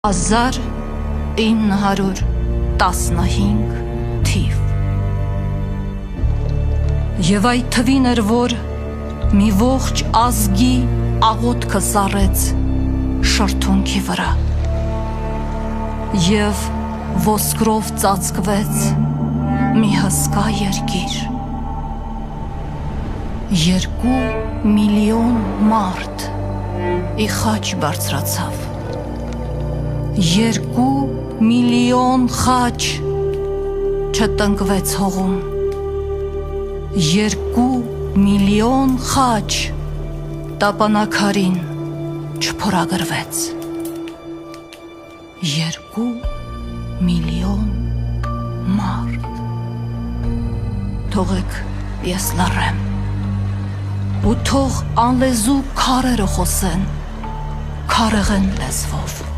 1915 թիվ։ Եվ այդ թվին էր, որ մի ողջ ազգի աղոթքը սառեց շրթունքի վրա և ոսկրով ծածկվեց մի հսկա երկիր։ 2 միլիոն մարդ ի խաչ բարձրացավ։ 2 միլիոն խաչ չտնկվեց հողում։ 2 միլիոն խաչ տապանակարին չփորագրվեց։ 2 միլիոն մարդ։ Թողեք ես լռեմ ու թող անլեզու քարերը խոսեն քարեղեն լեզվով։